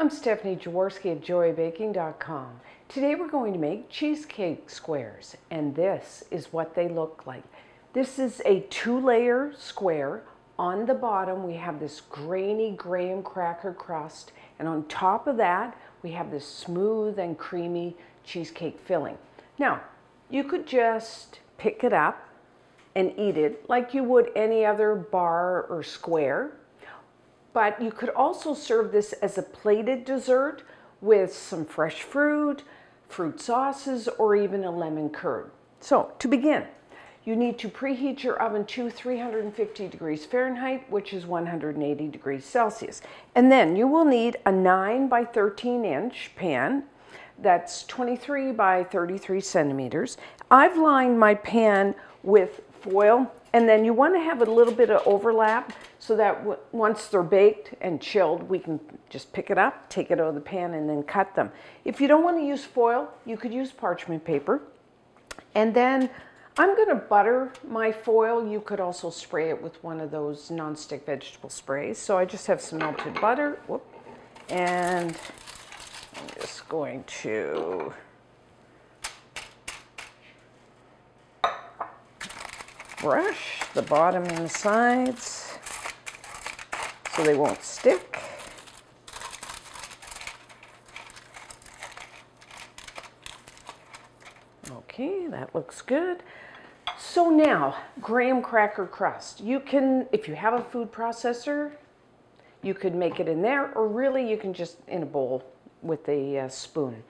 I'm Stephanie Jaworski at joybaking.com. Today we're going to make cheesecake squares, and this is what they look like. This is a 2-layer square. On the bottom we have this grainy graham cracker crust, and on top of that we have this smooth and creamy cheesecake filling. Now, you could just pick it up and eat it like you would any other bar or square. But you could also serve this as a plated dessert with some fresh fruit, fruit sauces, or even a lemon curd. So to begin, you need to preheat your oven to 350 degrees Fahrenheit, which is 180 degrees Celsius. And then you will need a 9 by 13 inch pan that's 23 by 33 centimeters. I've lined my pan with foil, and then you want to have a little bit of overlap so that once they're baked and chilled, we can just pick it up, take it out of the pan, and then cut them. If you don't want to use foil, you could use parchment paper. And then I'm going to butter my foil. You could also spray it with one of those nonstick vegetable sprays. So I just have some melted butter. Whoop. And I'm just going to brush the bottom and the sides so they won't stick. Okay, that looks good. So now, graham cracker crust. You can, if you have a food processor, you could make it in there, or really you can just in a bowl with a spoon.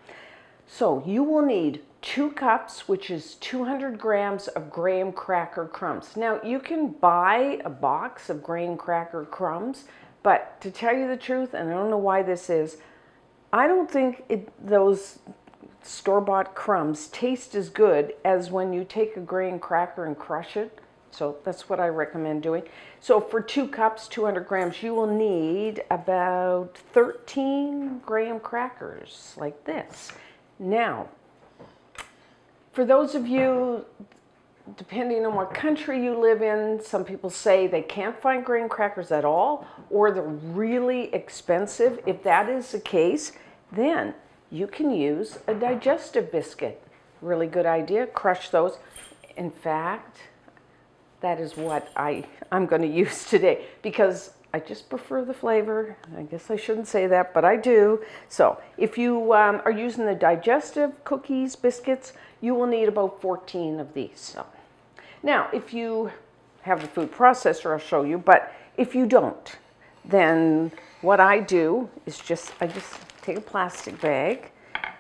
So you will need 2 cups, which is 200 grams of graham cracker crumbs. Now you can buy a box of graham cracker crumbs, but to tell you the truth, and I don't know why this is, I don't think those store-bought crumbs taste as good as when you take a graham cracker and crush it. So that's what I recommend doing. So for 2 cups, 200 grams, you will need about 13 graham crackers like this. Now, for those of you, depending on what country you live in, some people say they can't find graham crackers at all, or they're really expensive. If that is the case, then you can use a digestive biscuit. Really good idea. Crush those. In fact, that is what I'm going to use today because I just prefer the flavor. I guess I shouldn't say that, but I do. So if you are using the digestive cookies, biscuits, you will need about 14 of these. So now, if you have a food processor, I'll show you, but if you don't, then what I do is I just take a plastic bag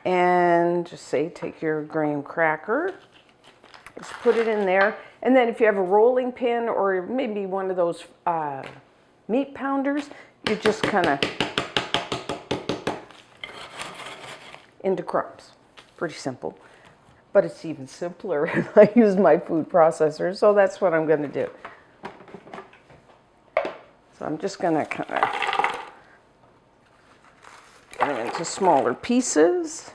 and just say, take your graham cracker, just put it in there. And then if you have a rolling pin or maybe one of those meat pounders, you just kind of into crumbs. Pretty simple, but it's even simpler if I use my food processor, so that's what I'm going to do. So I'm just going to kind of get them into smaller pieces.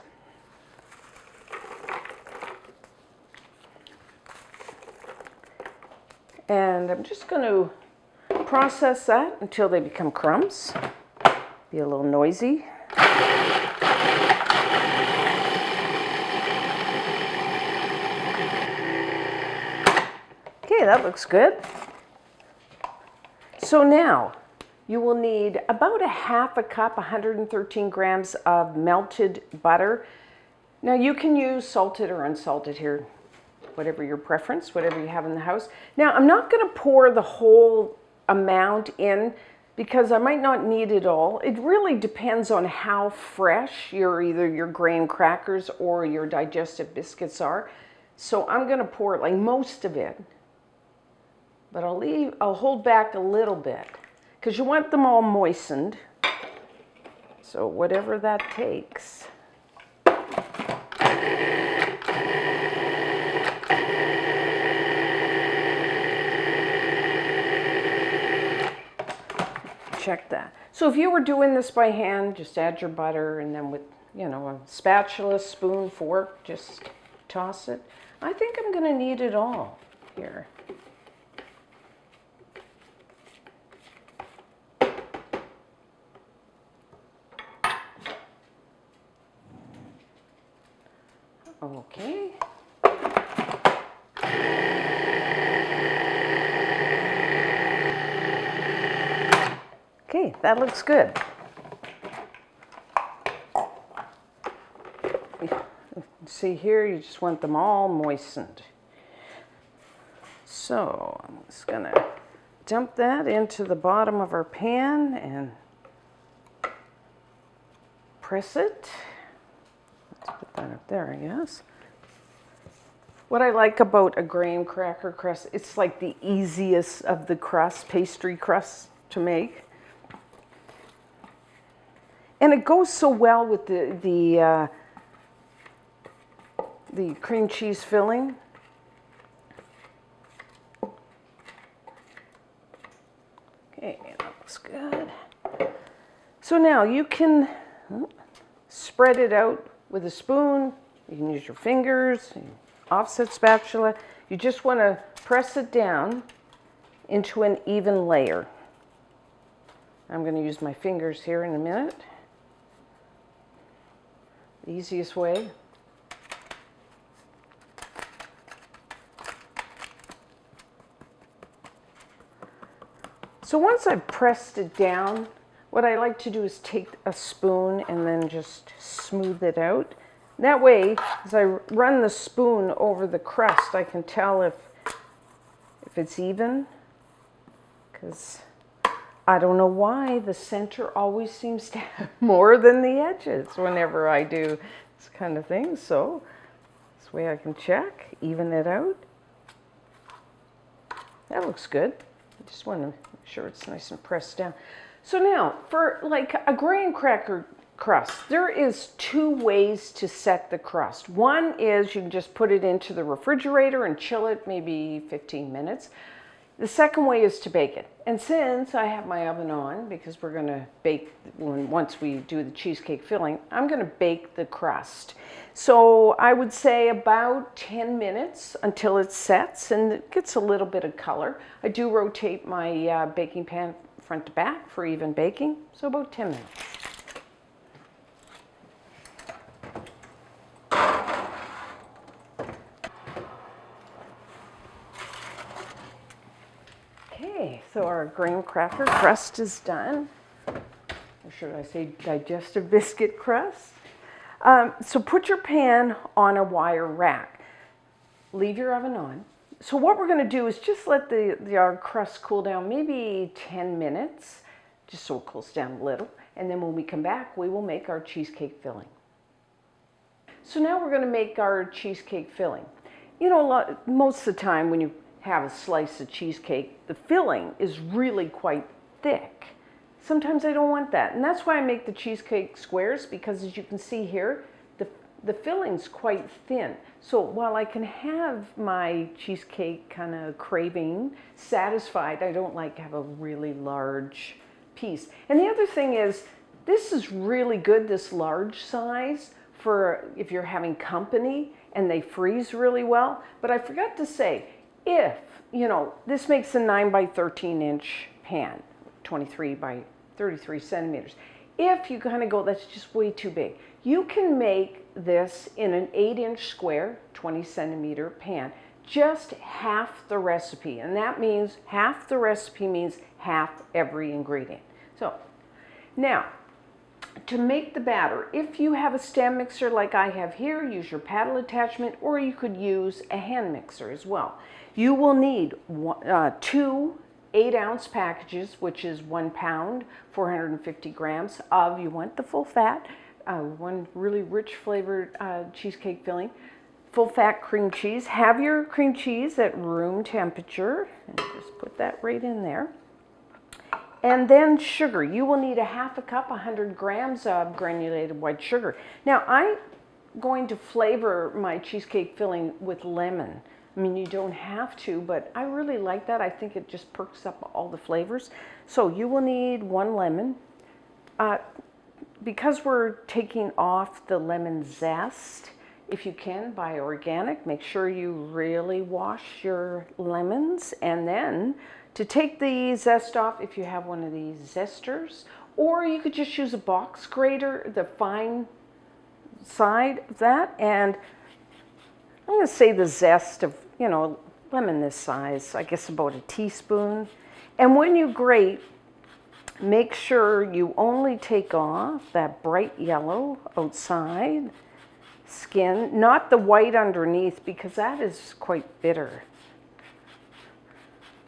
And I'm just going to process that until they become crumbs. Be a little noisy. Okay, that looks good. So now you will need about a half a cup, 113 grams of melted butter. Now you can use salted or unsalted here, whatever your preference, whatever you have in the house. Now I'm not going to pour the whole amount in because I might not need it all. It really depends on how fresh either your graham crackers or your digestive biscuits are. So I'm going to pour like most of it, but I'll hold back a little bit because you want them all moistened. So whatever that takes. Check that. So if you were doing this by hand, just add your butter and then with, a spatula, spoon, fork, just toss it. I think I'm going to need it all here. Okay. Okay, that looks good. See here, you just want them all moistened. So I'm just gonna dump that into the bottom of our pan and press it. Let's put that up there, I guess. What I like about a graham cracker crust, it's like the easiest of the crust, pastry crusts to make. And it goes so well with the cream cheese filling. Okay, that looks good. So now you can spread it out with a spoon. You can use your fingers, offset spatula. You just want to press it down into an even layer. I'm going to use my fingers here in a minute. The easiest way. So once I've pressed it down, what I like to do is take a spoon and then just smooth it out. That way, as I run the spoon over the crust, I can tell if it's even. Because I don't know why the center always seems to have more than the edges whenever I do this kind of thing. So this way I can check, even it out. That looks good. I just want to make sure it's nice and pressed down. So now, for like a graham cracker crust, there is two ways to set the crust. One is you can just put it into the refrigerator and chill it maybe 15 minutes. The second way is to bake it. And since I have my oven on, because we're going to bake once we do the cheesecake filling, I'm going to bake the crust. So I would say about 10 minutes until it sets and it gets a little bit of color. I do rotate my baking pan front to back for even baking, so about 10 minutes. Okay, so our graham cracker crust is done. Or should I say digestive biscuit crust? So put your pan on a wire rack. Leave your oven on. So what we're going to do is just let our crust cool down maybe 10 minutes, just so it cools down a little. And then when we come back, we will make our cheesecake filling. So now we're going to make our cheesecake filling. You know, most of the time when you have a slice of cheesecake, the filling is really quite thick. Sometimes I don't want that. And that's why I make the cheesecake squares, because as you can see here, the filling's quite thin. So while I can have my cheesecake kind of craving satisfied, I don't like to have a really large piece. And the other thing is, this is really good, this large size, for if you're having company and they freeze really well. But I forgot to say, if, you know, this makes a 9 by 13 inch pan, 23 by 33 centimeters. If you kind of go, that's just way too big, you can make this in an 8-inch square, 20 centimeter pan, just half the recipe. And that means half the recipe means half every ingredient. So now, to make the batter, if you have a stand mixer like I have here, use your paddle attachment, or you could use a hand mixer as well. You will need 2 8-ounce packages, which is 1 pound, 450 grams of, you want the full fat, one really rich flavored cheesecake filling, full fat cream cheese. Have your cream cheese at room temperature, and just put that right in there. And then sugar. You will need a half a cup, 100 grams of granulated white sugar. Now I'm going to flavor my cheesecake filling with lemon. I mean, you don't have to, but I really like that. I think it just perks up all the flavors. So you will need 1 lemon. Because we're taking off the lemon zest, if you can, buy organic. Make sure you really wash your lemons. And then to take the zest off, if you have one of these zesters, or you could just use a box grater, the fine side of that, and I'm going to say the zest of, lemon this size, I guess about a teaspoon. And when you grate, make sure you only take off that bright yellow outside skin, not the white underneath, because that is quite bitter.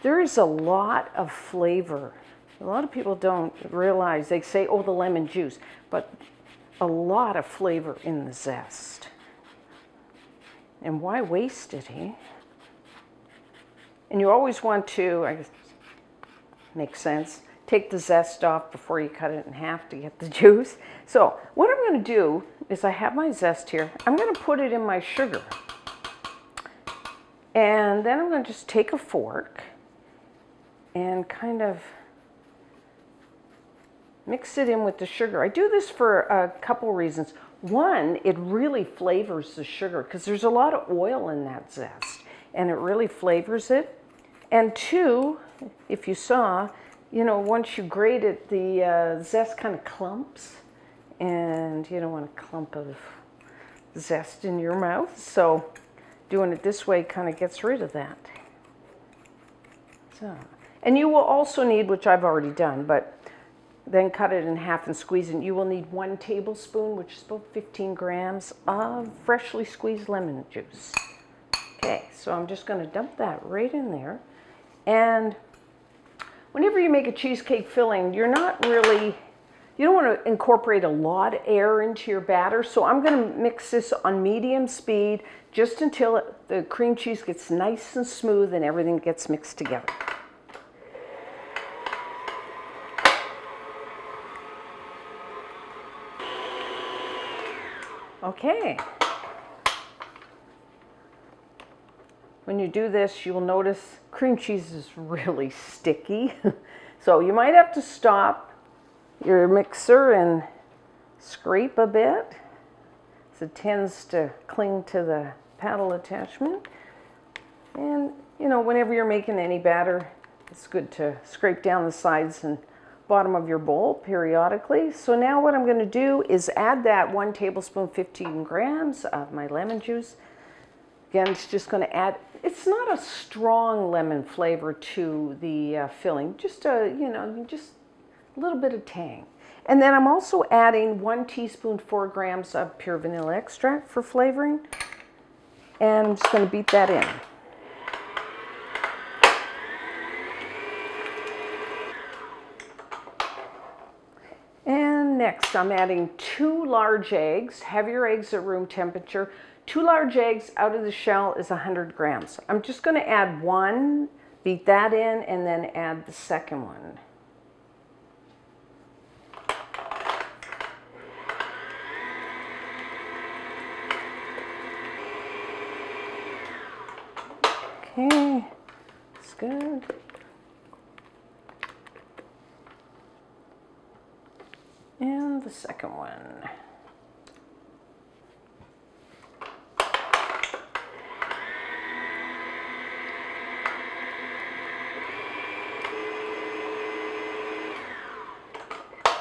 There is a lot of flavor. A lot of people don't realize, they say, oh, the lemon juice, but a lot of flavor in the zest. And why waste it, eh? And you always want to, I guess, makes sense, take the zest off before you cut it in half to get the juice. So what I'm going to do is I have my zest here. I'm going to put it in my sugar. And then I'm going to just take a fork and kind of mix it in with the sugar. I do this for a couple reasons. One, it really flavors the sugar because there's a lot of oil in that zest and it really flavors it. And two, if you saw, once you grate it, the zest kind of clumps and you don't want a clump of zest in your mouth. So doing it this way kind of gets rid of that. So, and you will also need, which I've already done, but then cut it in half and squeeze it. You will need 1 tablespoon, which is about 15 grams of freshly squeezed lemon juice. Okay, so I'm just going to dump that right in there. And whenever you make a cheesecake filling, you don't want to incorporate a lot of air into your batter. So I'm going to mix this on medium speed just until the cream cheese gets nice and smooth and everything gets mixed together. Okay. When you do this, you'll notice cream cheese is really sticky. So you might have to stop your mixer and scrape a bit. So it tends to cling to the paddle attachment. And, whenever you're making any batter, it's good to scrape down the sides and bottom of your bowl periodically. So now what I'm going to do is add that 1 tablespoon, 15 grams of my lemon juice. Again, it's just going to add, it's not a strong lemon flavor to the filling, just just a little bit of tang. And then I'm also adding 1 teaspoon, 4 grams of pure vanilla extract for flavoring. And I'm just going to beat that in. And next I'm adding 2 large eggs. Have your eggs at room temperature. 2 large eggs out of the shell is 100 grams. I'm just going to add 1, beat that in, and then add the second one. Okay, that's good. And the second one.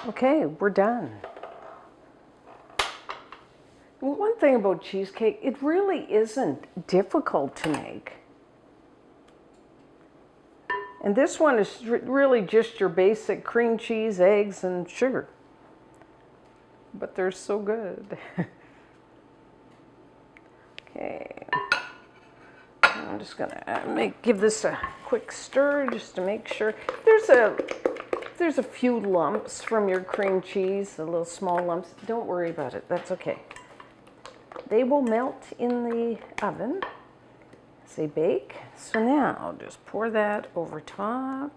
Okay, we're done. One thing about cheesecake, it really isn't difficult to make. And this one is really just your basic cream cheese, eggs, and sugar. But they're so good. Okay. I'm just gonna give this a quick stir just to make sure. There's a few lumps from your cream cheese, the little small lumps. Don't worry about it, that's okay. They will melt in the oven as they bake. So now I'll just pour that over top.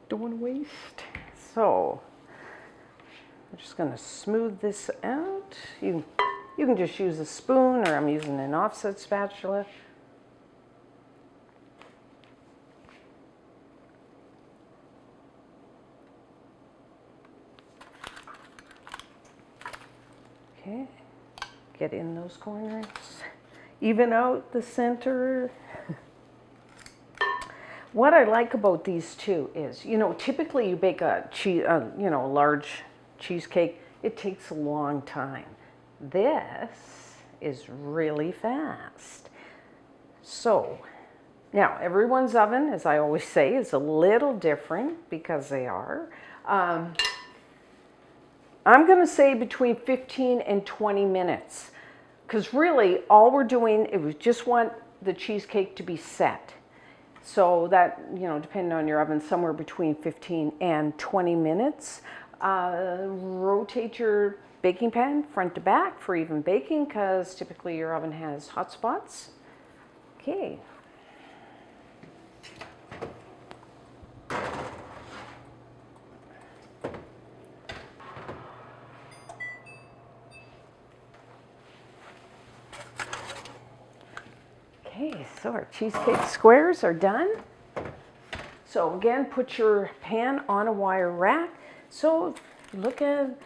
Don't want to waste. So I'm just going to smooth this out. You can just use a spoon, or I'm using an offset spatula. Okay, get in those corners. even out the center. What I like about these two is, typically you bake a large cheesecake, it takes a long time. This is really fast. So, now everyone's oven, as I always say, is a little different because they are. I'm going to say between 15 and 20 minutes because really all we're doing is we just want the cheesecake to be set. So that, depending on your oven, somewhere between 15 and 20 minutes. Rotate your baking pan front to back for even baking because typically your oven has hot spots. Okay. Okay, so our cheesecake squares are done. So again, put your pan on a wire rack. So look at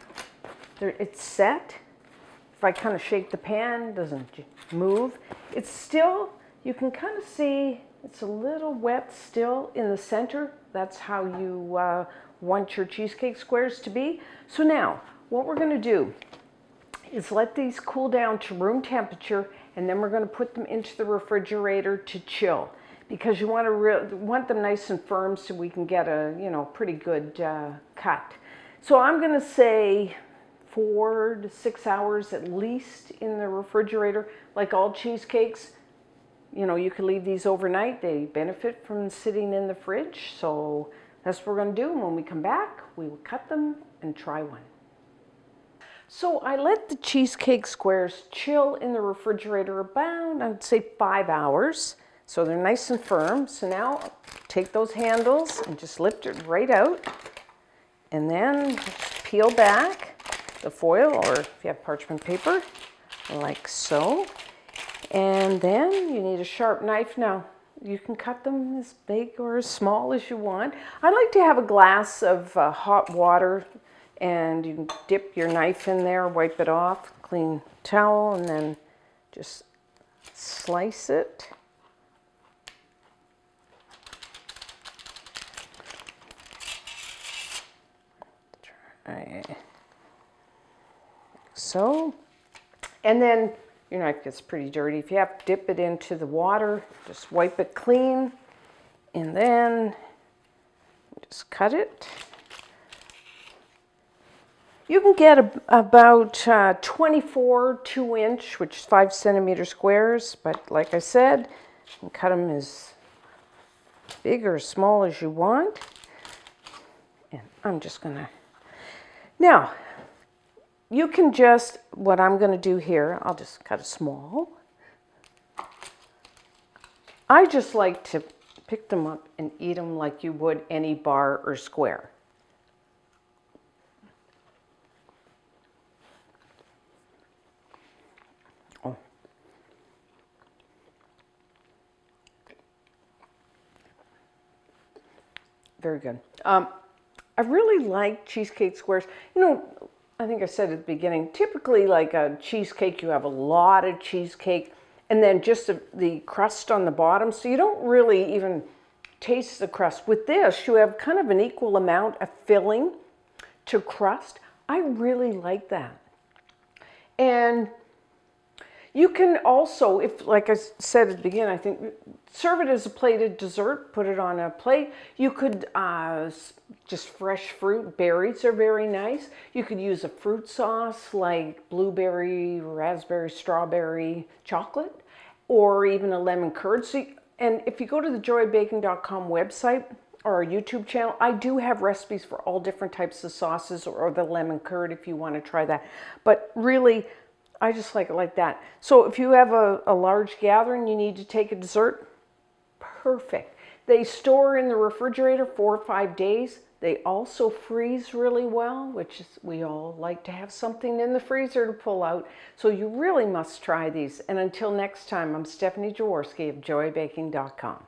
it's set. If I kind of shake the pan, it doesn't move. It's still, you can kind of see it's a little wet still in the center. That's how you want your cheesecake squares to be. So now, what we're going to do is let these cool down to room temperature, and then we're going to put them into the refrigerator to chill because you want them nice and firm so we can get a pretty good cut. So I'm going to say 4 to 6 hours at least in the refrigerator. Like all cheesecakes, you can leave these overnight. They benefit from sitting in the fridge. So that's what we're going to do. And when we come back, we will cut them and try one. So I let the cheesecake squares chill in the refrigerator about, I'd say 5 hours. So they're nice and firm. So now take those handles and just lift it right out. And then just peel back the foil, or if you have parchment paper, like so. And then you need a sharp knife. Now, you can cut them as big or as small as you want. I like to have a glass of hot water, and you can dip your knife in there, wipe it off, clean towel, and then just slice it. So, and then your knife gets pretty dirty. If you have to dip it into the water, just wipe it clean, and then just cut it. You can get about 24 2-inch, which is 5 centimeter squares, but like I said, you can cut them as big or small as you want. And I'm just gonna, now, you can just, what I'm gonna do here, I'll just cut it small. I just like to pick them up and eat them like you would any bar or square. Oh. Very good. I really like cheesecake squares. I think I said at the beginning, typically like a cheesecake, you have a lot of cheesecake and then just the crust on the bottom. So you don't really even taste the crust. With this, you have kind of an equal amount of filling to crust. I really like that. And you can also, if like I said at the beginning, I think serve it as a plated dessert, put it on a plate. You could just fresh fruit, berries are very nice. You could use a fruit sauce like blueberry, raspberry, strawberry, chocolate, or even a lemon curd. And if you go to the joyofbaking.com website or our YouTube channel, I do have recipes for all different types of sauces, or the lemon curd if you want to try that. But really, I just like it like that. So if you have a large gathering, you need to take a dessert, perfect. They store in the refrigerator 4 or 5 days. They also freeze really well, which is, we all like to have something in the freezer to pull out. So you really must try these. And until next time, I'm Stephanie Jaworski of joyofbaking.com.